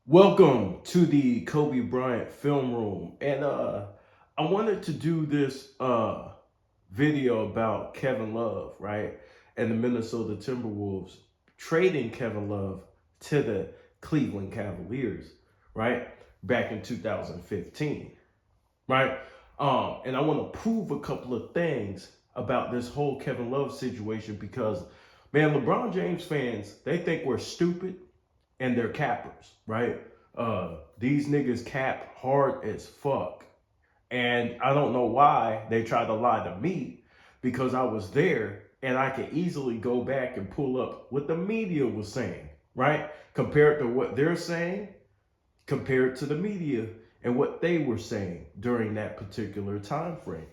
Welcome to the Kobe Bryant film room. And I wanted to do this video about Kevin Love, right? And the Minnesota Timberwolves trading Kevin Love to the Cleveland Cavaliers, right? Back in 2015, right? And I want to prove a couple of things about this whole Kevin Love situation because, man, LeBron James fans, they think we're stupid and they're cappers, right? These niggas cap hard as fuck. And I don't know why they tried to lie to me because I was there and I could easily go back and pull up what the media was saying, right? Compared to what they're saying, compared to the media and what they were saying during that particular time frame,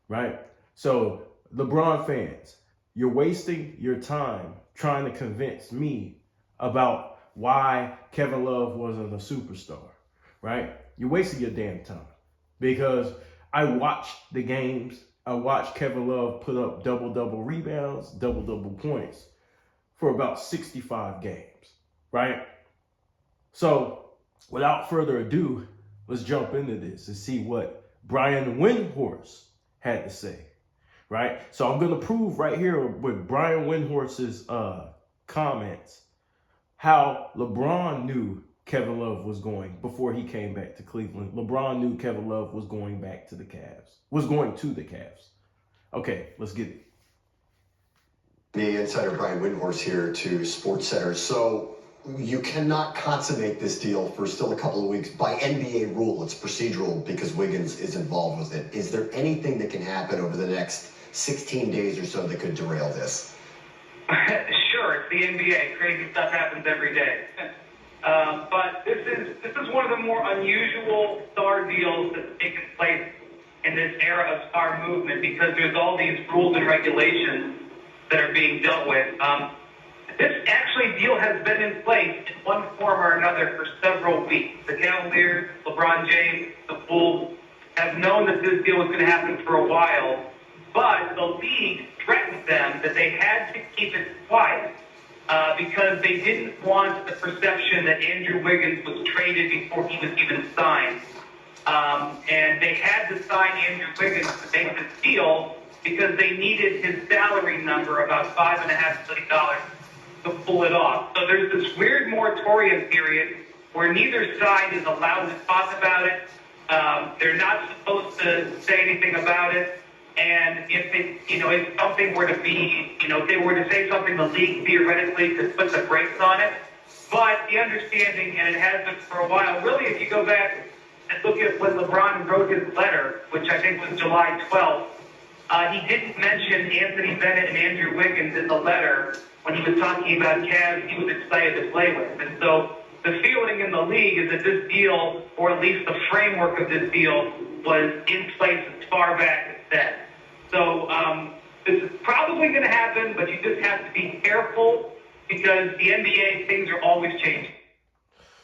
right? So LeBron fans, you're wasting your time trying to convince me about why Kevin Love wasn't a superstar, right? You're wasting your damn time because I watched the games. I watched Kevin Love put up double-double rebounds, double-double points for about 65 games, right? So without further ado, let's jump into this and see what Brian Windhorst had to say, right? So I'm going to prove right here with Brian Windhorst's comments how LeBron knew Kevin Love was going before he came back to Cleveland. LeBron knew Kevin Love was going back to the Cavs, was going to the Cavs. Okay, let's get it. The insider Brian Windhorst here to SportsCenter. So you cannot consummate this deal for still a couple of weeks by NBA rule. It's procedural because Wiggins is involved with it. Is there anything that can happen over the next 16 days or so that could derail this? Sure, it's the NBA. Crazy stuff happens every day. But this is one of the more unusual star deals that's taken place in this era of star movement because there's all these rules and regulations that are being dealt with. This deal has been in place in one form or another for several weeks. The Cavaliers, LeBron James, the Bulls have known that this deal was going to happen for a while, but the league threatened them that they had to keep it quiet because they didn't want the perception that Andrew Wiggins was traded before he was even signed. And they had to sign Andrew Wiggins to make this deal because they needed his salary number, about $5.5 million, to pull it off. So there's this weird moratorium period where neither side is allowed to talk about it. They're not supposed to say anything about it. And if something were to be, if they were to say something, the league theoretically could put the brakes on it. But the understanding, and it has been for a while, really, if you go back and look at when LeBron wrote his letter, which I think was July 12th, he didn't mention Anthony Bennett and Andrew Wiggins in the letter when he was talking about Cavs he was excited to play with. And so the feeling in the league is that this deal, or at least the framework of this deal, was in place as far back as then. So this is probably going to happen, but you just have to be careful because the NBA, things are always changing.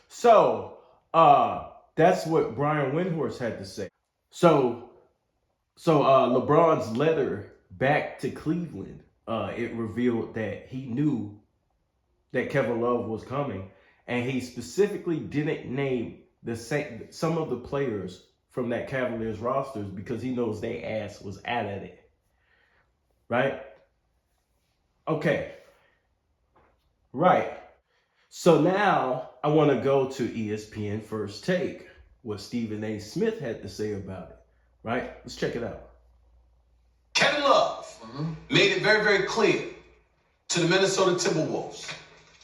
So that's what Brian Windhorst had to say. So LeBron's letter back to Cleveland, it revealed that he knew that Kevin Love was coming, and he specifically didn't name some of the players from that Cavaliers rosters because he knows their ass was out of it. Right? Okay. Right. So now I want to go to ESPN First Take, what Stephen A. Smith had to say about it. Right? Let's check it out. Kevin Love made it very, very clear to the Minnesota Timberwolves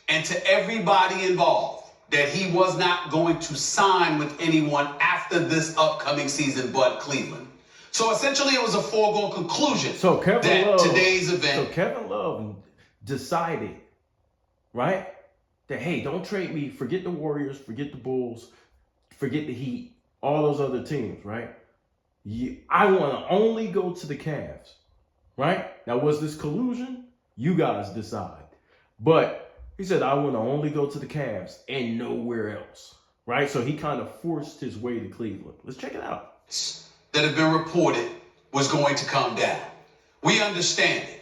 and to everybody involved that he was not going to sign with anyone after this upcoming season but Cleveland. So essentially it was a foregone conclusion today's event. So Kevin Love decided, right, that, hey, don't trade me. Forget the Warriors, forget the Bulls, forget the Heat, all those other teams, right? I want to only go to the Cavs, right? Now, was this collusion? You guys decide. But he said, I want to only go to the Cavs and nowhere else, right? So he kind of forced his way to Cleveland. Let's check it out. That have been reported was going to come down. We understand it.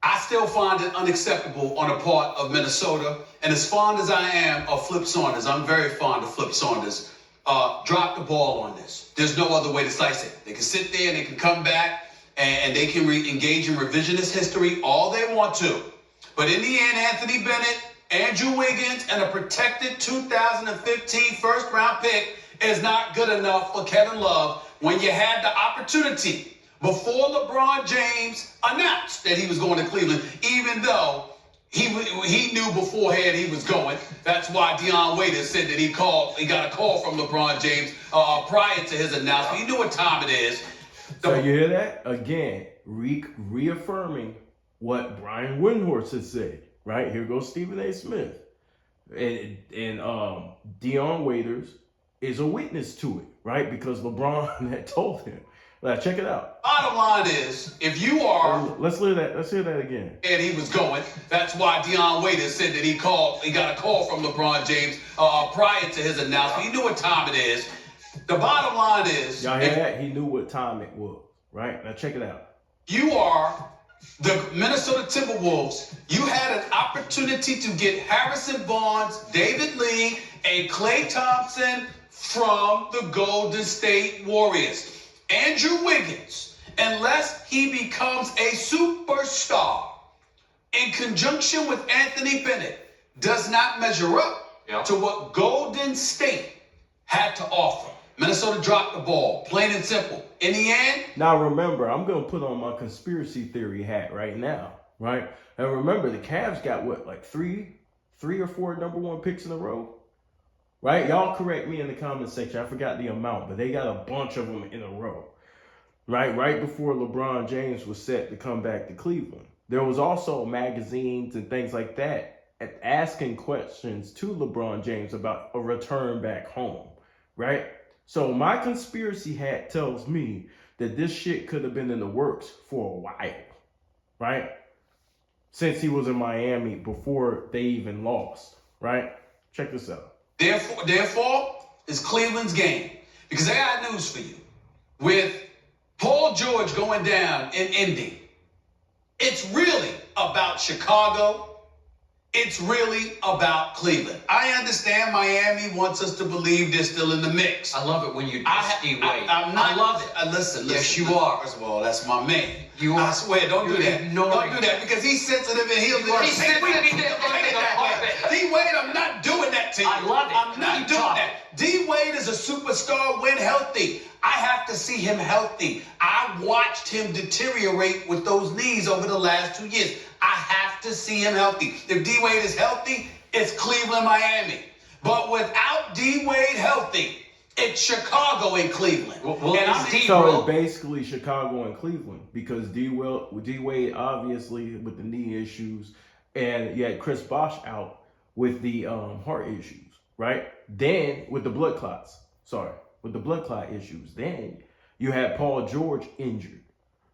I still find it unacceptable on the part of Minnesota. And as fond as I am of Flip Saunders, I'm very fond of Flip Saunders, drop the ball on this. There's no other way to slice it. They can sit there and they can come back and they can engage in revisionist history all they want to. But in the end, Anthony Bennett, Andrew Wiggins, and a protected 2015 first-round pick is not good enough for Kevin Love when you had the opportunity before LeBron James announced that he was going to Cleveland, even though he knew beforehand he was going. That's why Dion Waiters said that he got a call from LeBron James prior to his announcement. He knew what time it is. So you hear that? Again, reaffirming what Brian Windhorst has said, right? Here goes Stephen A. Smith. And Dion Waiters is a witness to it, right? Because LeBron had told him. Like, check it out. Bottom line is, if you are... Let's hear that again. And he was going. That's why Dion Waiters said that he got a call from LeBron James prior to his announcement. He knew what time it is. The bottom line is... Y'all hear that? He knew what time it was, right? Now check it out. You are the Minnesota Timberwolves. You had an opportunity to get Harrison Barnes, David Lee, and Klay Thompson from the Golden State Warriors. Andrew Wiggins, unless he becomes a superstar in conjunction with Anthony Bennett, does not measure up to what Golden State had to offer. Minnesota dropped the ball, plain and simple. In the end... Now remember, I'm going to put on my conspiracy theory hat right now, right? And remember, the Cavs got what, like three or four number one picks in a row? Right? Y'all correct me in the comment section. I forgot the amount, but they got a bunch of them in a row. Right before LeBron James was set to come back to Cleveland. There was also magazines and things like that asking questions to LeBron James about a return back home, right? So my conspiracy hat tells me that this shit could have been in the works for a while, right? Since he was in Miami before they even lost, right? Check this out. Therefore, is Cleveland's game. Because I got news for you. With Paul George going down in Indy, it's really about Chicago. It's really about Cleveland. I understand Miami wants us to believe they're still in the mix. I love it when you Steve Wade. I love it. Listen. Yes, you are. First of all, that's my man. You I swear, don't do that. ignoring Don't do that because he's sensitive and he's sensitive. D-Wade, I'm not doing that to you. I love it. I'm not Keep doing talking. that. D-Wade is a superstar when healthy. I have to see him healthy. I watched him deteriorate with those knees over the last 2 years. I have to see him healthy. If D-Wade is healthy, it's Cleveland, Miami. But without D-Wade healthy, it's Chicago and Cleveland. So it's basically Chicago and Cleveland because D-Wade obviously with the knee issues, and you had Chris Bosh out with the heart issues, right? Then with the blood clot issues. Then you had Paul George injured,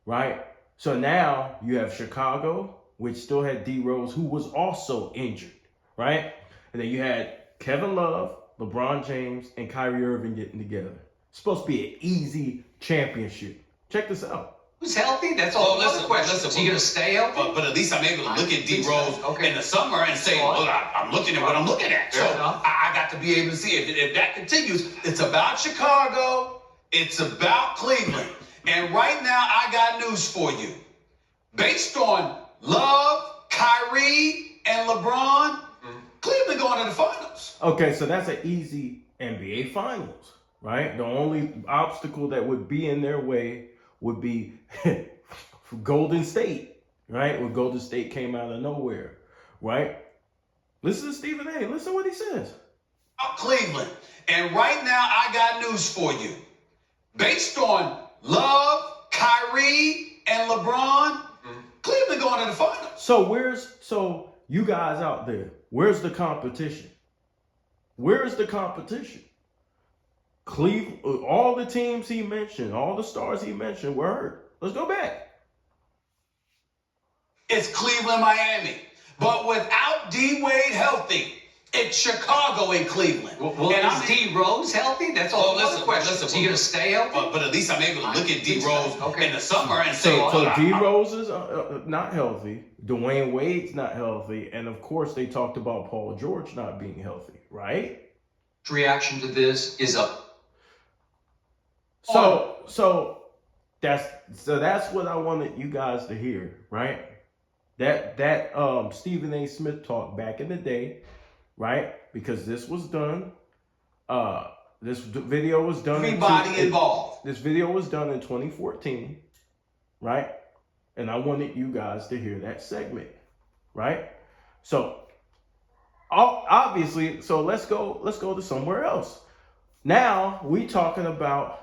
right? So now you have Chicago, which still had D Rose, who was also injured, right? And then you had Kevin Love, LeBron James, and Kyrie Irving getting together. It's supposed to be an easy championship. Check this out. Who's healthy? That's all. Listen, is he going to stay healthy? But at least I'm able to look at D Rose in the summer and say, look, I'm looking at what I'm looking at. So I got to be able to see if that continues. It's about Chicago. It's about Cleveland. And right now, I got news for you. Based on Love, Kyrie, and LeBron, Cleveland going to the finals. Okay, so that's an easy NBA Finals, right? The only obstacle that would be in their way would be Golden State, right? When Golden State came out of nowhere, right? Listen to Stephen A. Listen to what he says. Cleveland. And right now, I got news for you. Based on Love, Kyrie, and LeBron, Cleveland going to the finals. So you guys out there, where's the competition? Where's the competition? Cleveland, all the teams he mentioned, all the stars he mentioned were hurt. Let's go back. It's Cleveland, Miami. But without D-Wade healthy, It's Chicago and Cleveland. Well, and is D Rose healthy? That's all. Listen, is he gonna stay healthy? But at least I'm able to look at D Rose in the summer and say, so D Rose is not healthy. Dwayne Wade's not healthy, and of course they talked about Paul George not being healthy, right? Reaction to this is up. So that's what I wanted you guys to hear, right? That Stephen A. Smith talk back in the day, right? Because this was done. This video was done. Everybody involved. This video was done in 2014, right? And I wanted you guys to hear that segment, right? So obviously, so let's go to somewhere else. Now we talking about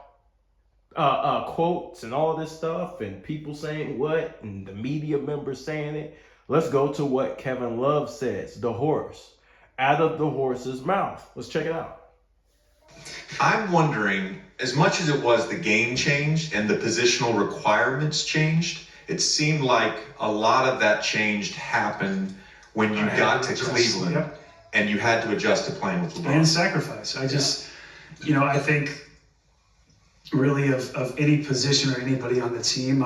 quotes and all this stuff and people saying what and the media members saying it. Let's go to what Kevin Love says, the horse, out of the horse's mouth. Let's check it out. I'm wondering, as much as it was the game changed and the positional requirements changed, it seemed like a lot of that change happened when you got to Cleveland and you had to adjust to playing with LeBron. And sacrifice. I think really of any position or anybody on the team,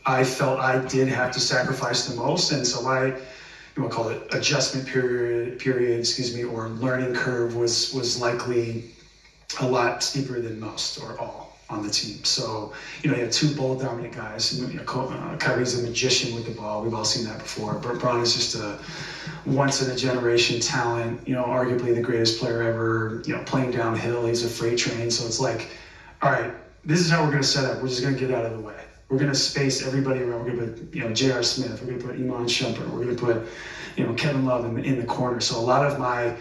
I felt I did have to sacrifice the most. And so you want to call it adjustment period, or learning curve was likely a lot steeper than most or all on the team. So, you have two ball dominant guys. Kyrie's a magician with the ball. We've all seen that before. LeBron is just a once in a generation talent, arguably the greatest player ever, playing downhill. He's a freight train. So it's like, all right, this is how we're going to set up. We're just going to get out of the way. We're going to space everybody around. We're going to put, J.R. Smith. We're going to put Iman Shumpert. We're going to put, Kevin Love in the corner. So a lot of my,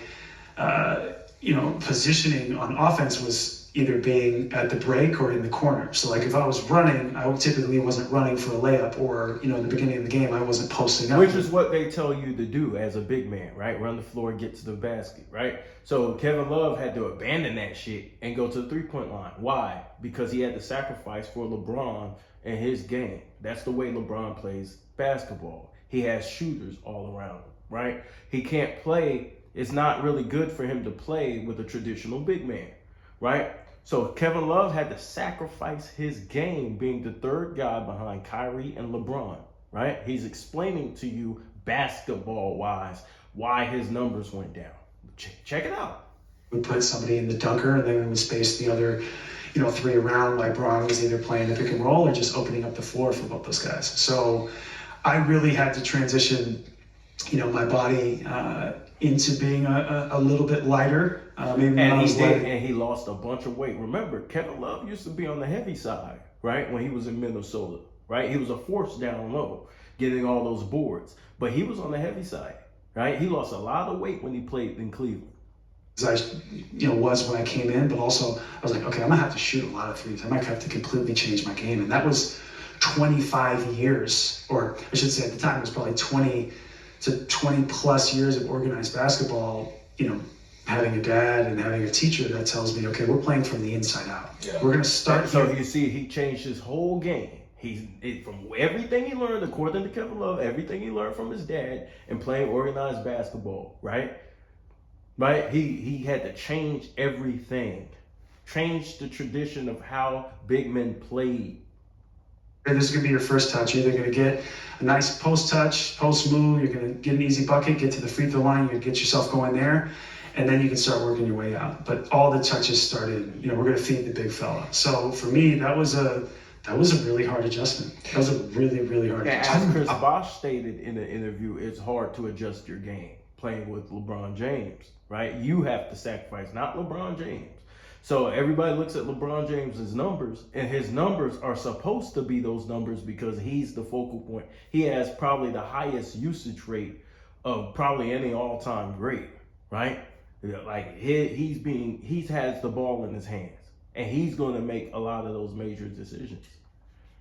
positioning on offense was either being at the break or in the corner. So like if I was running, I typically wasn't running for a layup, or, in the beginning of the game, I wasn't posting up. Which is what they tell you to do as a big man, right? Run the floor, get to the basket, right? So Kevin Love had to abandon that shit and go to the three-point line. Why? Because he had to sacrifice for LeBron and his game. That's the way LeBron plays basketball. He has shooters all around him, right? He can't play. It's not really good for him to play with a traditional big man, right? So Kevin Love had to sacrifice his game being the third guy behind Kyrie and LeBron, right? He's explaining to you basketball-wise why his numbers went down. Check it out. We put somebody in the dunker, and then we would space the other, three around. Like LeBron was either playing the pick and roll or just opening up the floor for both those guys. So I really had to transition, my body into being a little bit lighter. And he lost a bunch of weight. Remember, Kevin Love used to be on the heavy side, right? When he was in Minnesota, right? He was a force down low, getting all those boards. But he was on the heavy side, right? He lost a lot of weight when he played in Cleveland. As I, was when I came in, but also I was like, okay, I'm gonna have to shoot a lot of threes. I might have to completely change my game. And that was 25 years, or I should say at the time it was probably 20 to 20 plus years of organized basketball, having a dad and having a teacher that tells me, okay, we're playing from the inside out. Yeah. We're going to start. So you see, he changed his whole game. From everything he learned, according to Kevin Love, everything he learned from his dad and playing organized basketball, right? Right? He had to change everything, change the tradition of how big men played. And this is going to be your first touch. You're either going to get a nice post touch, post move, you're going to get an easy bucket, get to the free throw line, you're going to get yourself going there, and then you can start working your way out. But all the touches started, we're going to feed the big fella. So for me, that was a really hard adjustment. That was a really, really hard adjustment. As Chris Bosh stated in the interview, it's hard to adjust your game playing with LeBron James, right? You have to sacrifice, not LeBron James. So everybody looks at LeBron James's numbers, and his numbers are supposed to be those numbers because he's the focal point. He has probably the highest usage rate of probably any all-time great, right? Like he has the ball in his hands, and he's going to make a lot of those major decisions.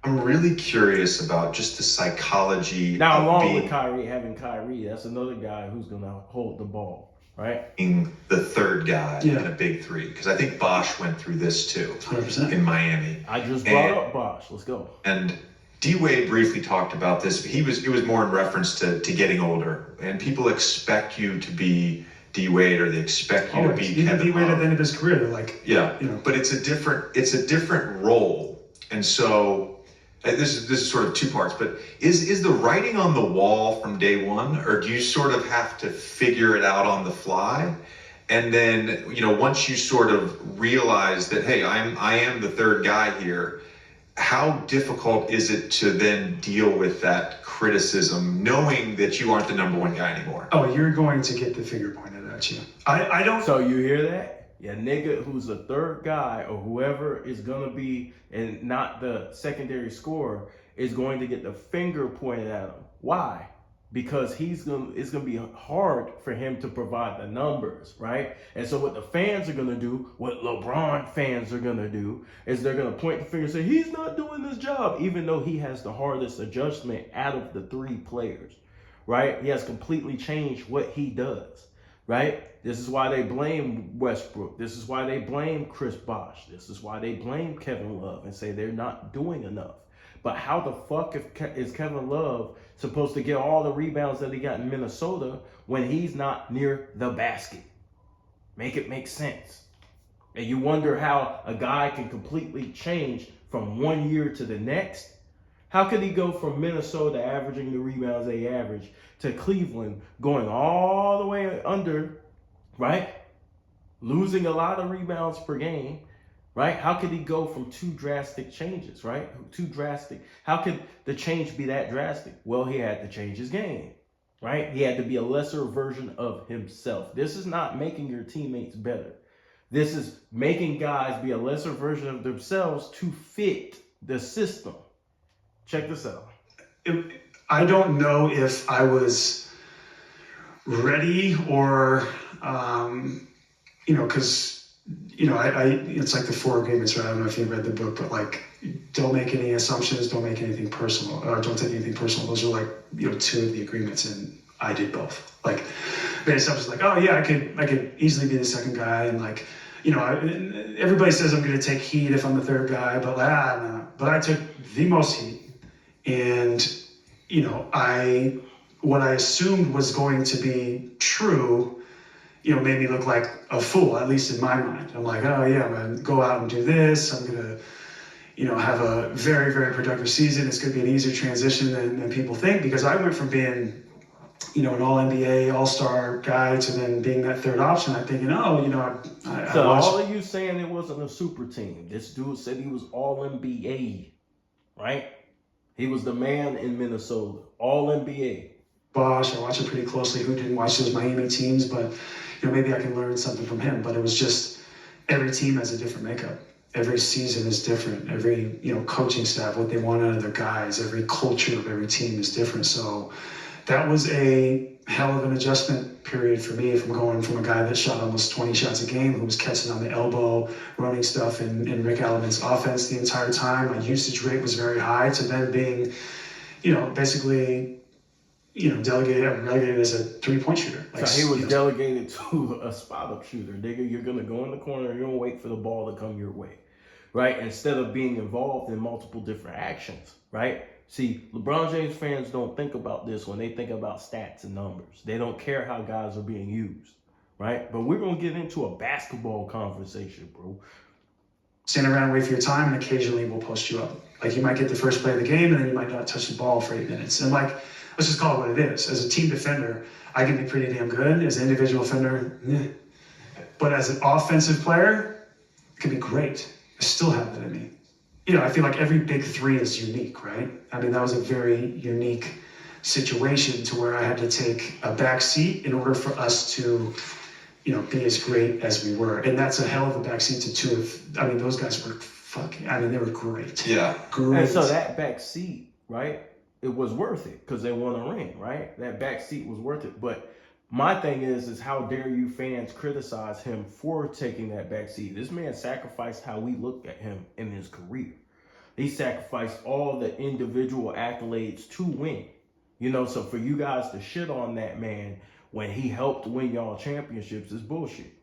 I'm really curious about just the psychology. Now, along with having Kyrie, that's another guy who's going to hold the ball. Right? Being the third guy in a big three. Because I think Bosh went through this too 100%. In Miami. I just brought up Bosh. Let's go. And D Wade briefly talked about this. It was more in reference to getting older, and people expect you to be D Wade, or they expect you to be even Kevin D Wade Love. at the end of his career, they're like, Yeah, but it's a different role, and so this is sort of two parts. But is the writing on the wall from day one, or do you sort of have to figure it out on the fly? And then, once you sort of realize that, hey, I am the third guy here, how difficult is it to then deal with that criticism, knowing that you aren't the number one guy anymore? oh, you're going to get the finger pointed at you. I don't. So you hear that? Yeah, nigga who's the third guy or whoever is gonna be and not the secondary scorer is going to get the finger pointed at him. Why? Because it's gonna be hard for him to provide the numbers, right? And so what the fans are gonna do, what LeBron fans are gonna do, is they're gonna point the finger and say, he's not doing this job, even though he has the hardest adjustment out of the three players, right? He has completely changed what he does, right? This is why they blame Westbrook. This is why they blame Chris Bosh. This is why they blame Kevin Love and say they're not doing enough. But how the fuck is Kevin Love supposed to get all the rebounds that he got in Minnesota when he's not near the basket? Make it make sense. And you wonder how a guy can completely change from one year to the next. How could he go from Minnesota averaging the rebounds they average to Cleveland going all the way under, right? Losing a lot of rebounds per game. Right? How could he go from two drastic changes, right? Too drastic. How could the change be that drastic? Well, he had to change his game, right? He had to be a lesser version of himself. This is not making your teammates better. This is making guys be a lesser version of themselves to fit the system. Check this out. I don't know if I was ready or, because it's like the 4 agreements, right? I don't know if you read the book, but like, don't make any assumptions, don't make anything personal, or don't take anything personal. Those are like, 2 of the agreements, and I did both. Like, made assumptions like, oh yeah, I could easily be the second guy, and like, everybody says I'm going to take heat if I'm the third guy, but no. But I took the most heat, and what I assumed was going to be true, made me look like a fool, at least in my mind. I'm like, oh yeah, I'm going to go out and do this. I'm going to, have a very, very productive season. It's going to be an easier transition than people think, because I went from being, an all-NBA, all-star guy to then being that third option. I'm thinking, So all of you saying it wasn't a super team. This dude said he was all-NBA, right? He was the man in Minnesota, all-NBA. Bosh, I watch it pretty closely. Who didn't watch those Miami teams? But maybe I can learn something from him. But it was just, every team has a different makeup. Every season is different. Every coaching staff, what they want out of their guys, every culture of every team is different. So that was a hell of an adjustment period for me, from going from a guy that shot almost 20 shots a game, who was catching on the elbow, running stuff in Rick Allen's offense the entire time. My usage rate was very high, to then being, basically, relegated as a 3-point shooter. Like, so he was delegated to a spot-up shooter. Nigga, you're going to go in the corner, you're going to wait for the ball to come your way, right? Instead of being involved in multiple different actions, right? See, LeBron James fans don't think about this when they think about stats and numbers. They don't care how guys are being used, right? But we're going to get into a basketball conversation, bro. Stand around and wait for your time, and occasionally we'll post you up. Like, you might get the first play of the game, and then you might not touch the ball for 8 minutes. And like, let's just call it what it is. As a team defender, I can be pretty damn good. As an individual defender, But as an offensive player, it can be great. I still have that in me. I feel like every big three is unique, right? I mean, that was a very unique situation, to where I had to take a back seat in order for us to, be as great as we were. And that's a hell of a back seat to 2 of, those guys were they were great. Yeah. Great. And so that back seat, right? It was worth it because they won a ring, right? That back seat was worth it. But my thing is how dare you fans criticize him for taking that back seat? This man sacrificed how we looked at him in his career. He sacrificed all the individual accolades to win. So for you guys to shit on that man when he helped win y'all championships is bullshit.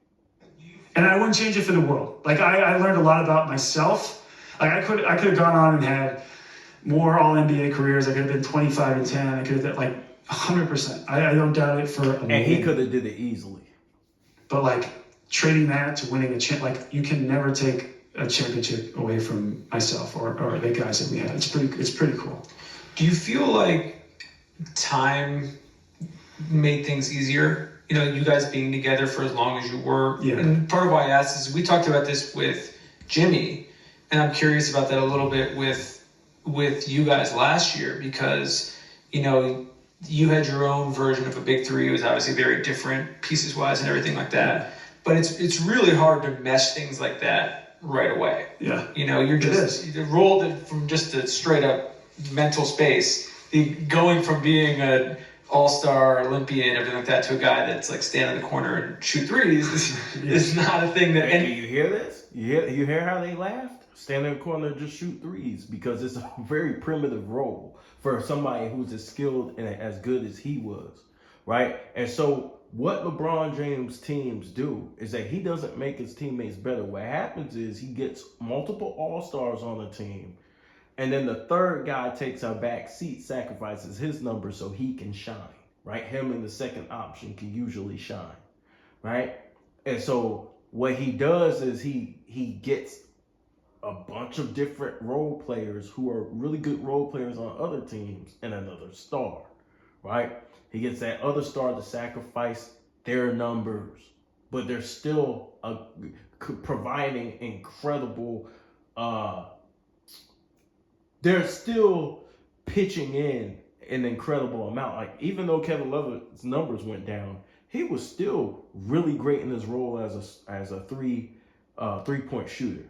And I wouldn't change it for the world. Like, I learned a lot about myself. Like, I could have gone on and had more all NBA careers. I could have been 25-10. I could have been like 100%. I don't doubt it for a And minute. he could have did it easily. But like trading that to winning a like you can never take a championship away from myself or the guys that we had. It's pretty cool. Do you feel like time made things easier? You know, you guys being together for as long as you were. Yeah. And part of why I asked is we talked about this with Jimmy, and I'm curious about that a little bit with you guys last year, because, you know, you had your own version of a big three. It was obviously very different pieces wise and everything like that. But it's really hard to mesh things like that right away. Yeah. You know, you're just rolled from just a straight up mental space. Going from being an all-star Olympian and everything like that to a guy that's like stand in the corner and shoot threes is not a thing that. And you hear this? You hear how they laughed? Stand in the corner and just shoot threes, because it's a very primitive role for somebody who's as skilled and as good as he was, right? And so what LeBron James teams do is that he doesn't make his teammates better. What happens is he gets multiple all-stars on the team, and then the third guy takes a back seat, sacrifices his number so he can shine, right? Him and the second option can usually shine, right? And so what he does is he gets a bunch of different role players who are really good role players on other teams and another star, right? He gets that other star to sacrifice their numbers, but they're still providing incredible, they're still pitching in an incredible amount. Like, even though Kevin Love's numbers went down, he was still really great in his role as a three-point shooter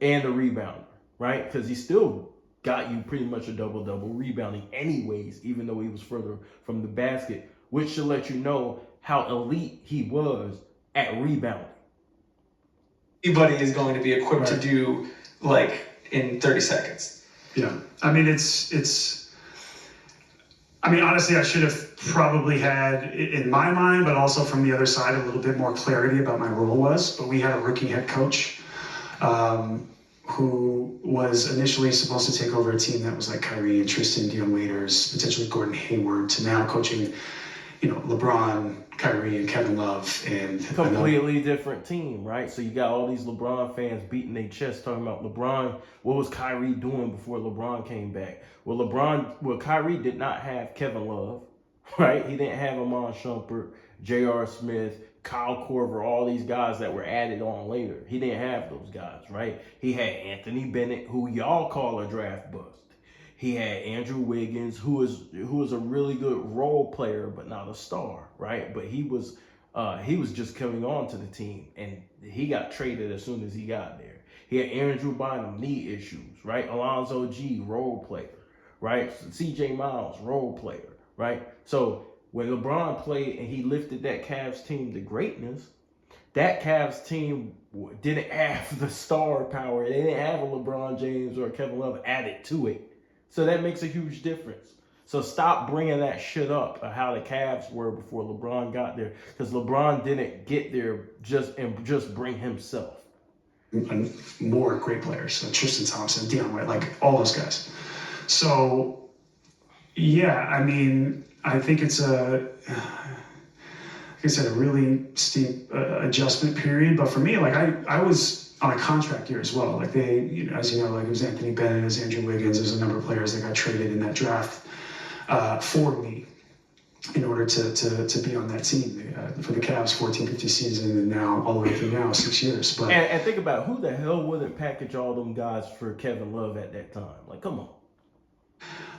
and a rebounder, right? Because he still got you pretty much a double-double rebounding anyways, even though he was further from the basket, which should let you know how elite he was at rebounding. Anybody is going to be equipped to do like in 30 seconds. Yeah. I mean, I mean, honestly, I should have probably had, in my mind, but also from the other side, a little bit more clarity about my role was. But we had a rookie head coach who was initially supposed to take over a team that was like Kyrie and Tristan, Dion Waiters, potentially Gordon Hayward, to now coaching, you know, LeBron, Kyrie, and Kevin Love. And completely different team, right? So you got all these LeBron fans beating their chest talking about LeBron. What was Kyrie doing before LeBron came back? Well, Kyrie did not have Kevin Love, right? He didn't have Amon Shumpert, J.R. Smith, Kyle Korver, all these guys that were added on later. He didn't have those guys, right? He had Anthony Bennett, who y'all call a draft bust. He had Andrew Wiggins, who was a really good role player, but not a star, right? But he was just coming on to the team, and he got traded as soon as he got there. He had Andrew Bynum, knee issues, right? Alonzo G, role player, right? C.J. Miles, role player, right? So when LeBron played and he lifted that Cavs team to greatness, that Cavs team didn't have the star power. They didn't have a LeBron James or a Kevin Love added to it. So that makes a huge difference. So stop bringing that shit up of how the Cavs were before LeBron got there, because LeBron didn't get there just bring himself. And more great players, so Tristan Thompson, Dion White, like all those guys. So yeah, I mean, I think it's like I said, a really steep adjustment period. But for me, like I was on a contract year as well. Like they, you know, as you know, like it was Anthony Bennett, it was Andrew Wiggins, there's a number of players that got traded in that draft for me in order to be on that team for the Cavs 14-15 season, and now all the way through now 6 years. But and think about who the hell wouldn't package all them guys for Kevin Love at that time? Like, come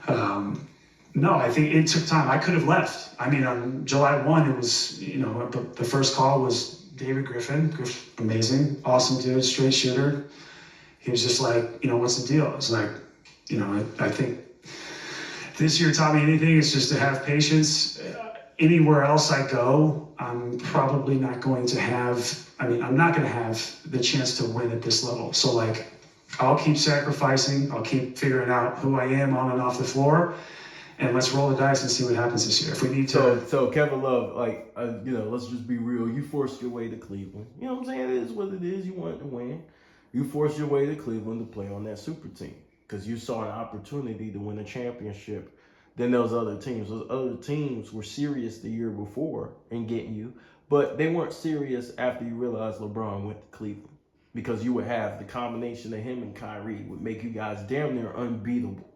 on. No, I think it took time. I could have left. I mean, on July 1, it was, you know, the first call was David Griffin. Amazing, awesome dude, straight shooter. He was just like, you know, what's the deal? It's like, you know, I think this year taught me anything. It's just to have patience. Anywhere else I go, I'm probably not going to have, I'm not going to have the chance to win at this level. So, like, I'll keep sacrificing. I'll keep figuring out who I am on and off the floor. And let's roll the dice and see what happens this year. If we need to. So Kevin Love, like, you know, let's just be real. You forced your way to Cleveland. You know what I'm saying? It is what it is. You wanted to win. You forced your way to Cleveland to play on that super team, because you saw an opportunity to win a championship than those other teams. Those other teams were serious the year before in getting you, but they weren't serious after you realized LeBron went to Cleveland, because you would have the combination of him and Kyrie would make you guys damn near unbeatable.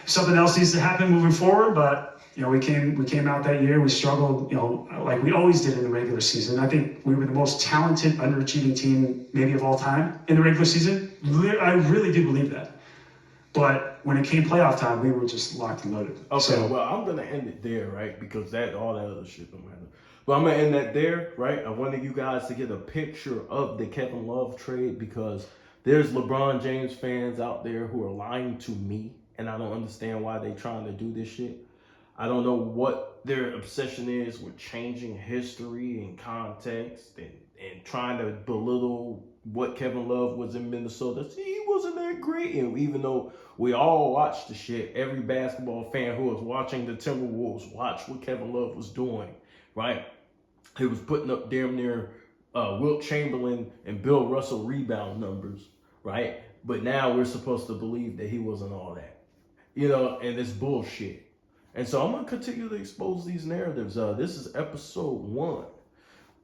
Something else needs to happen moving forward, but we came out that year. We struggled, like we always did in the regular season. I think we were the most talented, underachieving team maybe of all time in the regular season. I really do believe that. But when it came playoff time, we were just locked and loaded. Okay, so, well, I'm gonna end it there, right? Because all that other shit don't matter. But I'm gonna end that there, right? I wanted you guys to get a picture of the Kevin Love trade, because there's LeBron James fans out there who are lying to me, and I don't understand why they're trying to do this shit. I don't know what their obsession is with changing history and context and trying to belittle what Kevin Love was in Minnesota. See, he wasn't that great. And even though we all watched the shit, every basketball fan who was watching the Timberwolves watched what Kevin Love was doing, right? He was putting up damn near Wilt Chamberlain and Bill Russell rebound numbers, right? But now we're supposed to believe that he wasn't all that. And it's bullshit. And so I'm going to continue to expose these narratives. This is episode 1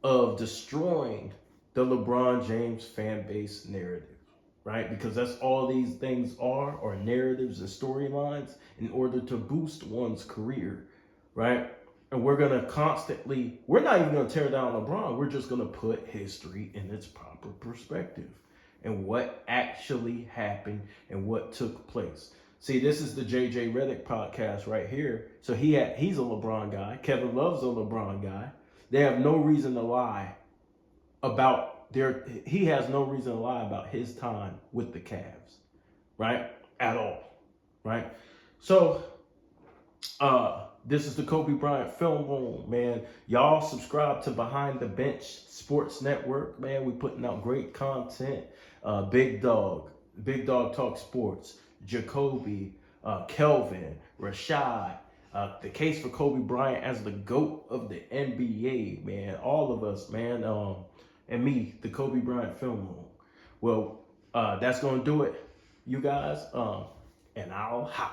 of destroying the LeBron James fan base narrative, right? Because that's all these things are narratives and storylines in order to boost one's career, right? And we're going to we're not even going to tear down LeBron. We're just going to put history in its proper perspective and what actually happened and what took place. See, this is the JJ Redick podcast right here. So he's a LeBron guy. Kevin Love's a LeBron guy. They have no reason to lie he has no reason to lie about his time with the Cavs, right? At all, right? So, this is the Kobe Bryant Film Room, man. Y'all subscribe to Behind the Bench Sports Network, man. We putting out great content. Big Dog Talk Sports, Jacoby, Kelvin, Rashad, the case for Kobe Bryant as the GOAT of the NBA, man. All of us, man. And me, the Kobe Bryant Film Room. Well, that's going to do it, you guys. And I'll holler.